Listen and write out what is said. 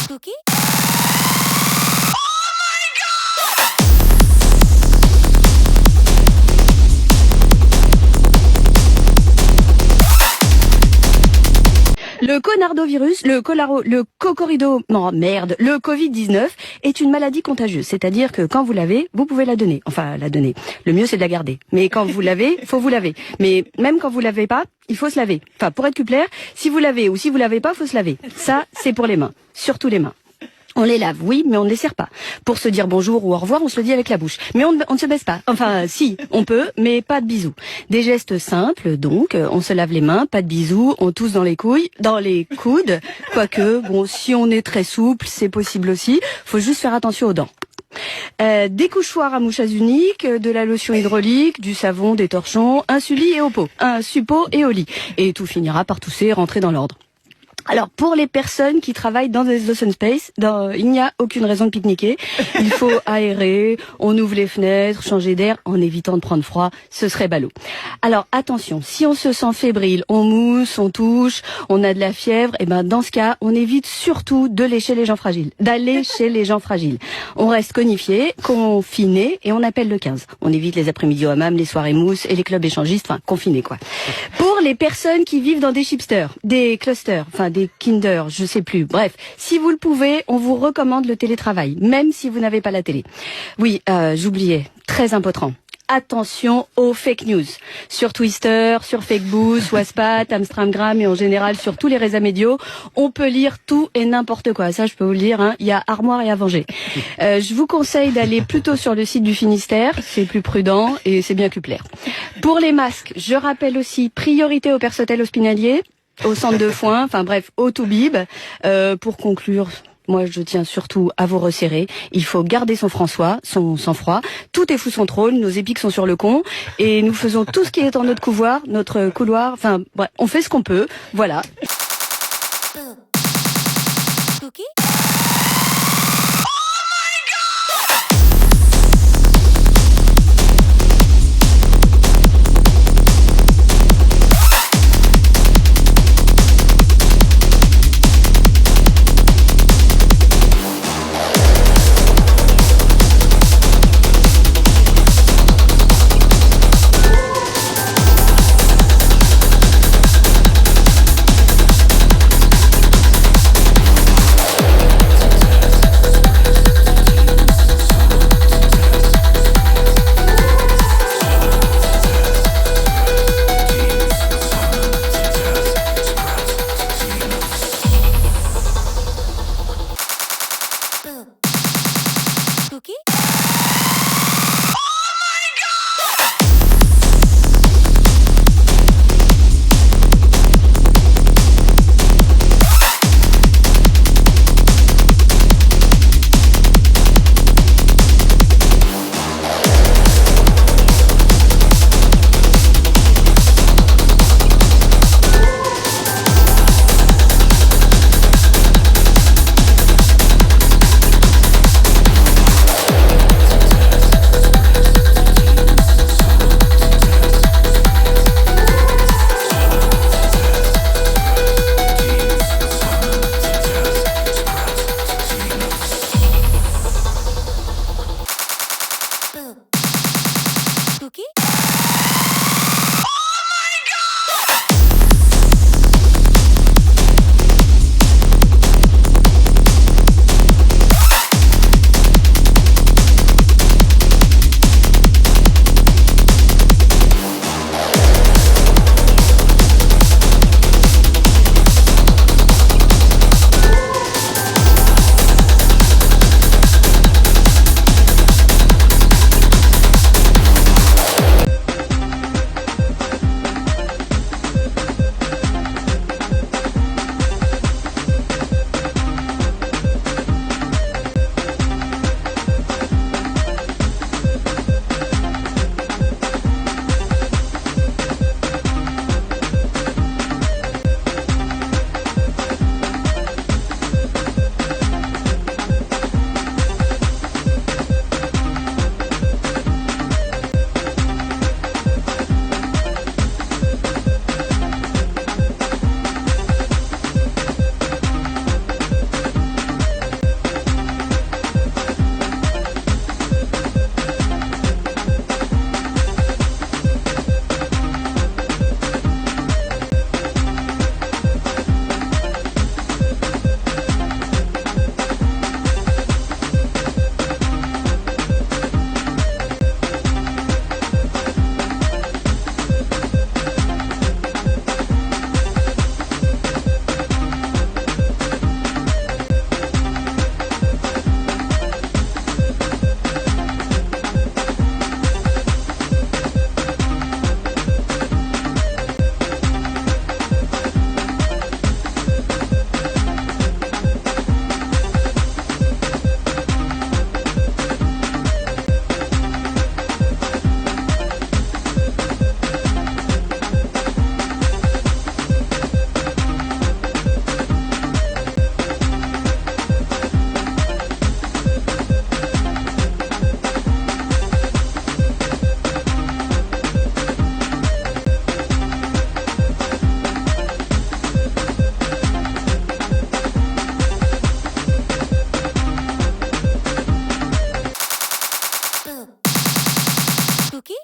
Cookie? Le conardovirus, le cocorido, non merde, le Covid-19 est une maladie contagieuse. C'est-à-dire que quand vous l'avez, vous pouvez la donner. Enfin, la donner. Le mieux, c'est de la garder. Mais quand vous l'avez, faut vous laver. Mais même quand vous l'avez pas, il faut se laver. Enfin, pour être plus clair, si vous l'avez ou si vous l'avez pas, faut se laver. Ça, c'est pour les mains. Surtout les mains. On les lave, oui, mais on ne les serre pas. Pour se dire bonjour ou au revoir, on se le dit avec la bouche. Mais on ne se baisse pas. Enfin, si, on peut, mais pas de bisous. Des gestes simples, donc, on se lave les mains, pas de bisous, on tousse dans les coudes. Quoique, bon, si on est très souple, c'est possible aussi. Faut juste faire attention aux dents. Des couchoirs à mouchage unique, de la lotion hydraulique, du savon, des torchons, un suppo et au pot, un suppo et au lit. Et tout finira par tousser et rentrer dans l'ordre. Alors, pour les personnes qui travaillent dans des open space, il n'y a aucune raison de pique-niquer. Il faut aérer, on ouvre les fenêtres, changer d'air, en évitant de prendre froid, ce serait ballot. Alors, attention, si on se sent fébrile, on mousse, on touche, on a de la fièvre, et ben, dans ce cas, on évite surtout d'aller chez les gens fragiles. On reste confiné, et on appelle le 15. On évite les après-midi au hammam, les soirées mousse et les clubs échangistes, enfin, confinés, quoi. Pour les personnes qui vivent dans des chipsters, des clusters, enfin, des Kinder, je sais plus. Bref, si vous le pouvez, on vous recommande le télétravail, même si vous n'avez pas la télé. Oui, j'oubliais, très important. Attention aux fake news. Sur Twitter, sur Fakeboost, Wattpad, Amstramgram et en général sur tous les réseaux médias, on peut lire tout et n'importe quoi. Ça, je peux vous le dire, hein, il y a armoire et à venger. Je vous conseille d'aller plutôt sur le site du Finistère, c'est plus prudent et c'est bien plus clair. Pour les masques, je rappelle aussi priorité au personnel hospitalier, au centre de foin, enfin bref, au Toubib. Pour conclure, moi je tiens surtout à vous resserrer. Il faut garder son sang-froid. Tout est sous son trône, nos épiques sont sur le con, et nous faisons tout ce qui est en notre couloir. Enfin bref, on fait ce qu'on peut, voilà. Cookie? Tuki